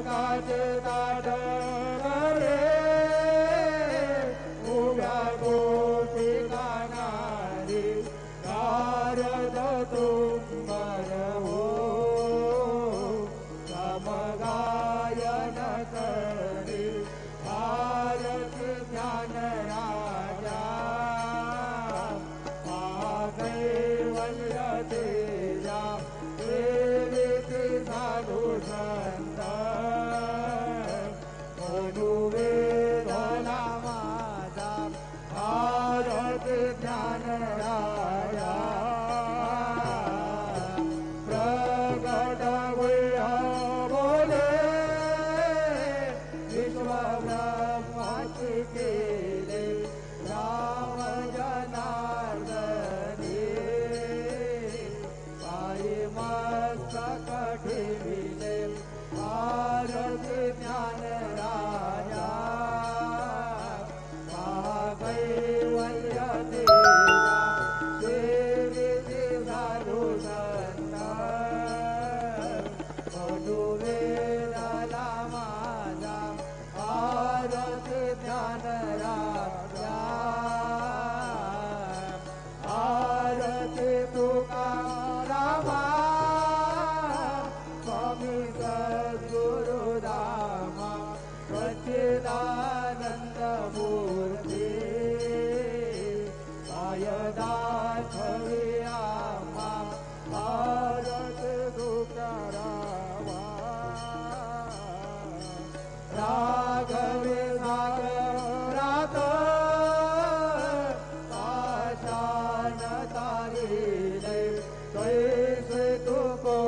काचे ताट करे उभ्या गोपिका नारी शारद तुंबर हो समगायन करी भारत ज्ञान राजा महाकैवल्य तेजा प्रेरित साधु संत मनुवेदना माझा भारत ज्ञान राजा प्रगट बोले विश्व ब्रह्माची केले राम जनार्दने पायी मस्तक ठेविले भारत ज्ञान राजा महाकैवल्य तेजा सेवित साधु संत मनुवेदना माझा भारत ज्ञान राजा आरती तुकारामा स्वामी सद्गुरुरामा सच्चिदानंद मूर्ती दाखवी आम्हा भारत तुकारामा राघवे सागरात पाषाण तारिले कैसे तुको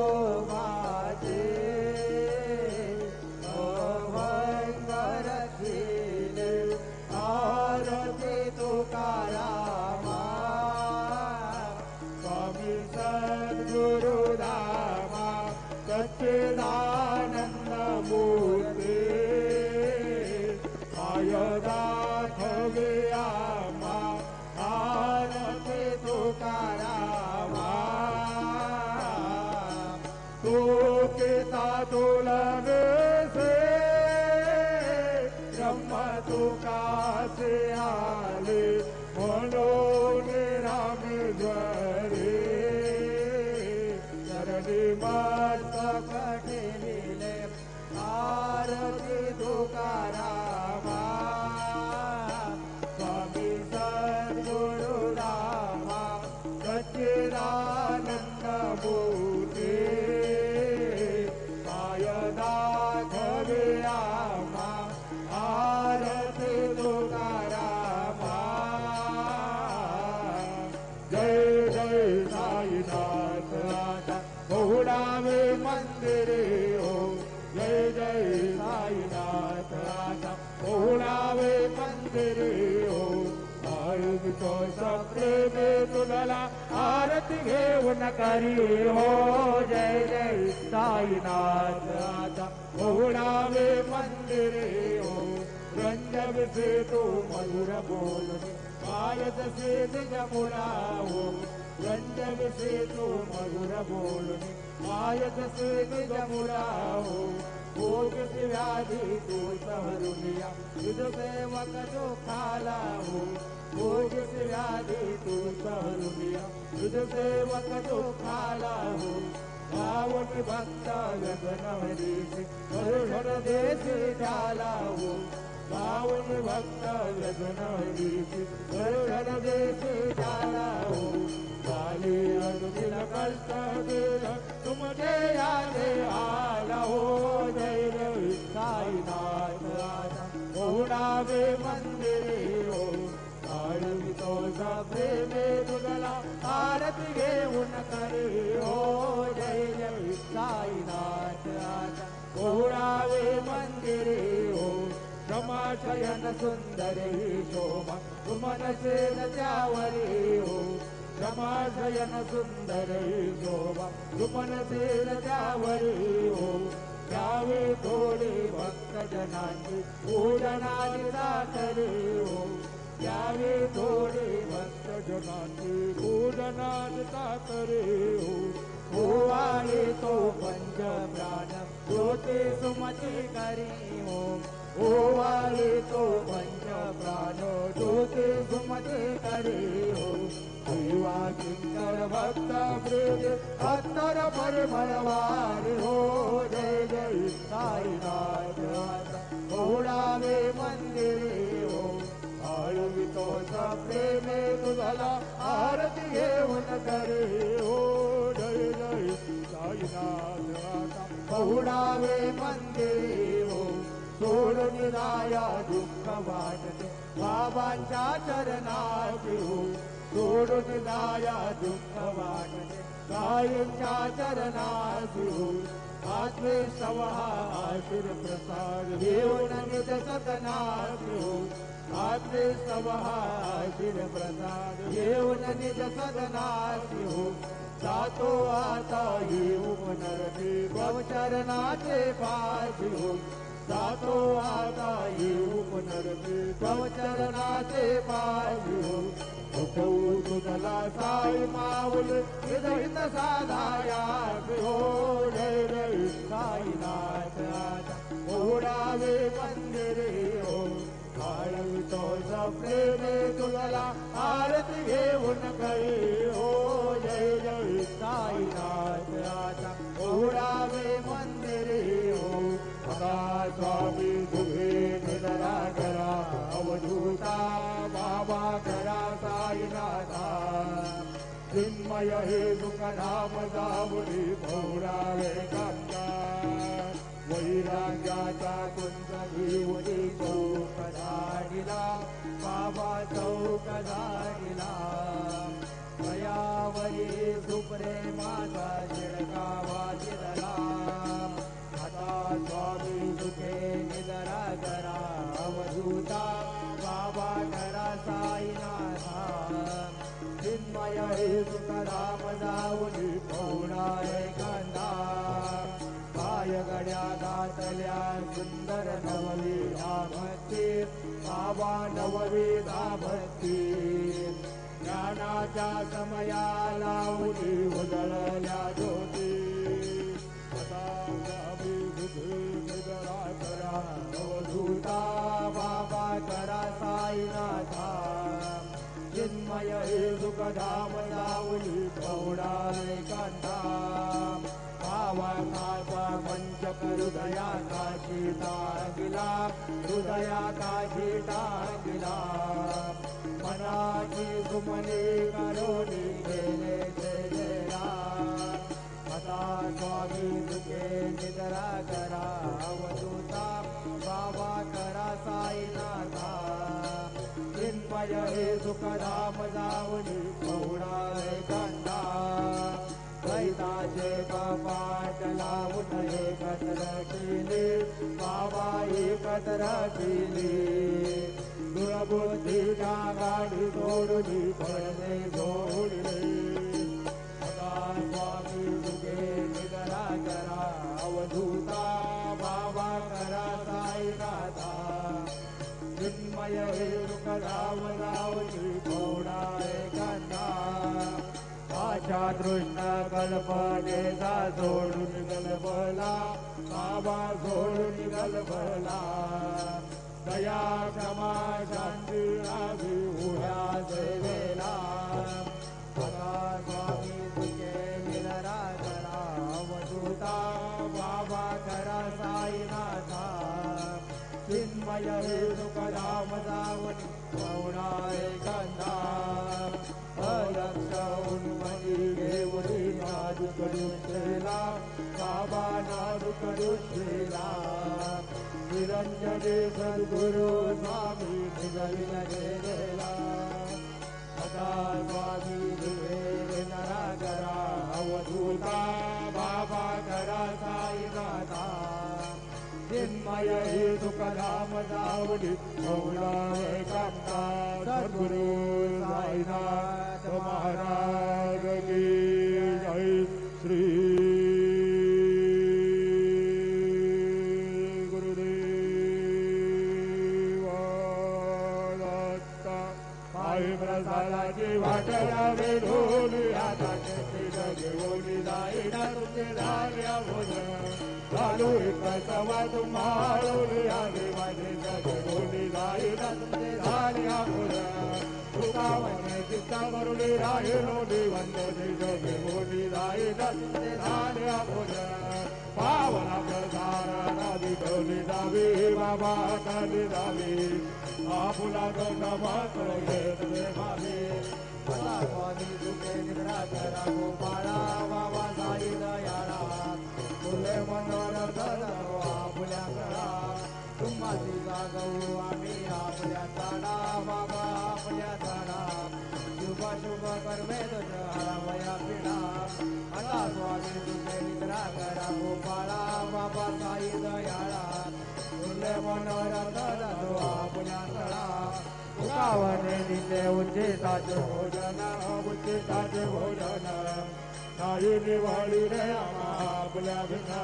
माझे अभंग रचिले आरती तुकारामा स्वामी सद्गुरुरामा सच्चिदानंद मूर्ती दाखवे आम्हा भारती तुकारामा तुकिता तुलवे से ब्रह्म तुकासे आले म्हणून रामेश्वरी चरणी मस्तक ठेविले आरती तुकारामा स्वामी सद्गुरुरामा सच्चिदानंद मूर्ती दाखवे आम्हा आरती तुकारामा जय जय साईनाथ आता बहुडावे मंदिरे हो जय जय साईनाथ आता बहुडावे मंदिरे हो तो सप्रेमे तुला आरती घेऊन करी हो जय जय साईनाथ आता बहुडावे मंदिरे हो रंजन से तू मधुर बोल पायस से जमुना हो रंजन से तू मधुर बोल पायस से जमुना हो भोग से व्याधि तू सहरुनिया युद्ध सेवक जो खाला हो भोग से व्याधि तू सहरुनिया युद्ध सेवक जो खाला हो भावन भक्त व्यसनवरीश करुण देश झाला हो भावन भक्त व्यसनवरीश करुण देश झाला हो झाले अनुदिन कष्ट देह तुमचे यादे आला हो जय जय साईनाथ आता बहुडावे मंदिरे हो तो प्रेमे तुला आरती घेऊन करे हो जय जय साईनाथ आता बहुडावे मंदिरे हो क्षमाशयन सुंदर ही शोभा सुमन सेन त्यावरी हो क्षमाशयन सुंदर ही शोभा सुमन सेन त्यावरी हो द्यावे थोडे भक्तजनांची पूजनादी दातरे हो द्यावे थोडे भक्तजनांची पूजनादी दातरे हो आहे तो पंच प्राण ज्योती सुमती करी ओम ओवाळी तो पंच प्राण ज्योती सुमती करी ओम शिवा किंकर भक्त वृद अत्तर परिमलवारी हो जय जय साईनाथ ओढावे मंदिरे हो आळवितो प्रेमे तुझला आरती घेऊन करे हो जय जय साईनाथ ओढावे मंदिरे हो सोडून जाया दुःख वाटते बाबांच्या चरणाची हो सोडून जाया दुःख वाटते साईंच्या चरणाची हो आत्मे सवहा आशीर प्रसाद घेऊन निज सदनाची हो आत्मे सवहा आशीर प्रसाद घेऊन निज सदनाची हो जातो आता येऊ नरती भवचरणाचे पाशी हो जातो आता येऊ पुनरती भवचरणाचे पाशी हो उठवू तुझला साई माऊल हृदयित साधाया हो जय जय साईनाथ ओढावे मंदिरे हो आळवितो प्रेमे तुझला आरती घेऊन गई हो जय जय साईनाथ ओढावे मंदिरे हो स्वामी तुझे निधरा करा अवधूता बाबा करा साईनाथा चिन्मय हे दुःखधाम जावळी भोरावे गंगा वैराग्याचा कुंज घेऊनी चौक झाडिला बाबा चौक झाडिला दयावरी सुप्रेमाचा शिडका वाजिला स्वामी तुझे निधरा करा अवधूता बाबा करा साईनाथा चिन्मय हे तुकाराम जाऊनी पौडारे कांदा पाय गड्या घातल्या सुंदर नववी भक्ती बाबा नववी भक्ती ज्ञानाच्या समया लावली उजळल्या ज्योती अवधूता बाबा करा साईनाथा चिन्मय हे सुखधाम जावली पौडाले कांदा भावाचा मंच हृदया काशी टांगिला हृदया काशी टांगिला मनाची सुमने करोनी गेले गेलेला आता स्वामी तुझे निधरा करा अवधूता बाबा करा साईनाथा चिन्मय हे सुखधाम जावली पौडाले कांदा कैताचे कपाट लावून एकत्र केले बाबा एकत्र केले दुर्बुद्धीच्या गाडी सोडली पडले जोडले स्वामी तुझे निधरा करा अवधूता बाबा करा साईनाथा चिन्मय हे सुखधाम जावली पौडाले कांदा आशा तृष्ण कल्पनेचा सोडून गलबला बाबा सोडून गलबला दया क्षमा शांती रावी उड्या सेवेला स्वामी तुझे निधरा करा अवधूता बाबा करा साईनाथा चिन्मय हे सुखधाम जावनी पौडाले कांदा अलक्ष उन्मनी घेऊनी नादू करुषेला बाबा नादू करुषेला निरंजने सद्गुरु स्वामी निगविन गेलेला आता स्वामी तुझे निधरा करा अवधूता बाबा करा साईनाथा चिन्मय हे सुखधाम जावली पौडाले कांदा सद्गुरु साईनाथ महाराज की जय श्री गुरुदेव दत्त पायी प्रसादाची वाटला वेधोली आता घेऊन जाईना तुझे धार्या भोजन तू काय सवा तुम्हाळवली आली माझे जग बोली राहिला तुमचे झाले आपुल तुका वने चित्ता करुणी राहिलो निवंत जग बोली राहिला तुमचे झाले आपुल पावना प्रधान नादी डोली दावी बाबा काली दावी आपुला गंगा मात्र येत भावी मला स्वामी तुके निद्रा करा गोपाळा बाबा साई दयाळा तुले मनोरथ धरो आपुल्या करा तुम्हाची जागवू आम्ही आपल्या चाडा बाबा आपल्या चाडा शुभ शुभ कर्मे तुझ हरवया पिढा आता स्वामी तुके निद्रा करा गोपाळा बाबा साई दयाळा तुले मनोरथ धरो आपुल्या चाडा तुकावने दिले उच्चिताचे भोजन उच्चिताचे भोजन नाही निवाळी रे आम्हा आपल्या भिना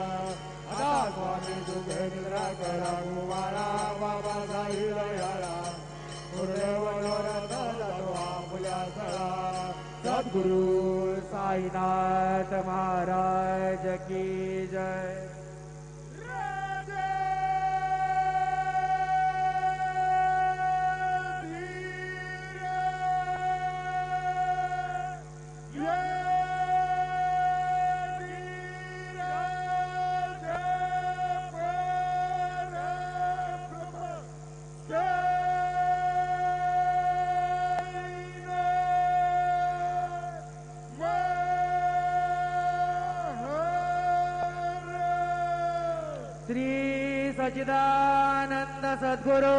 आता स्वामी तुझे निद्रा करा गोवाळा बाबा साई दयाळा पूर्ण मनोरथ जातो आपल्या सळा सद्गुरु साईनाथ महाराज की जय. श्री सच्चिदानंद सद्गुरु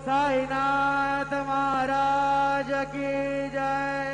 साईनाथ महाराज की जय.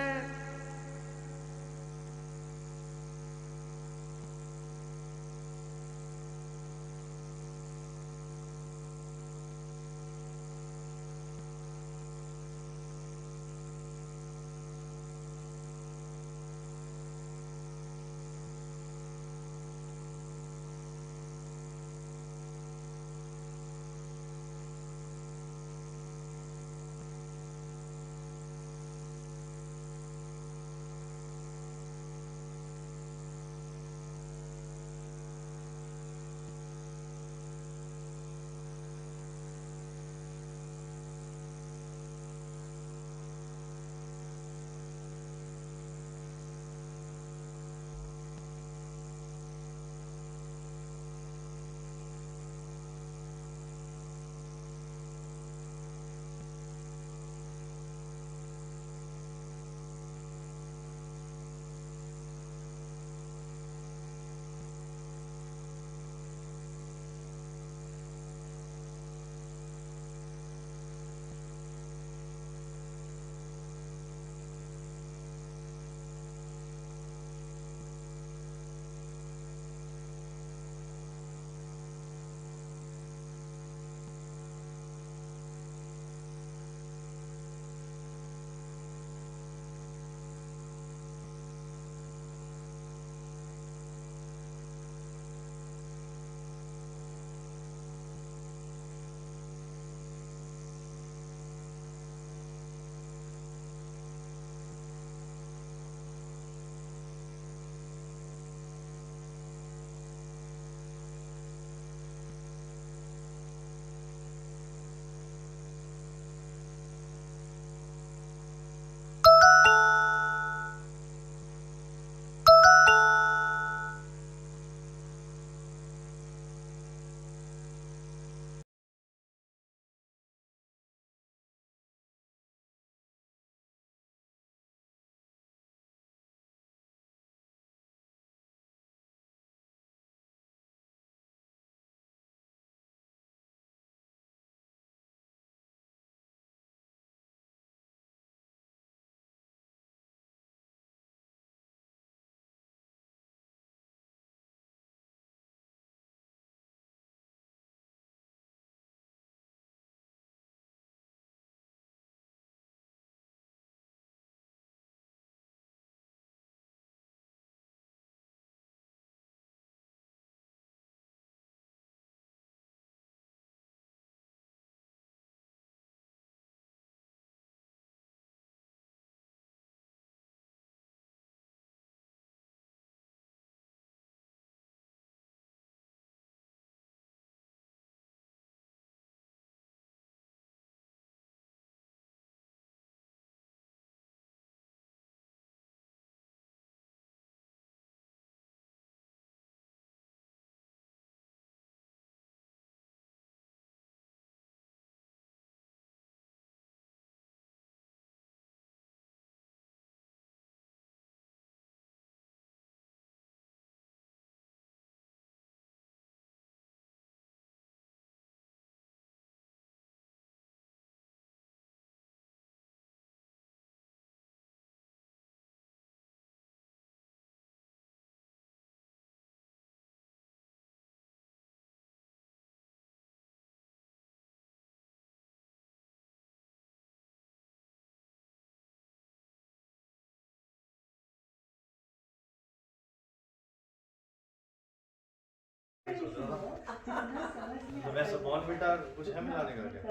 तो वैसे बॉर्नविटा कुछ है मिलाने का क्या?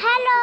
हेलो।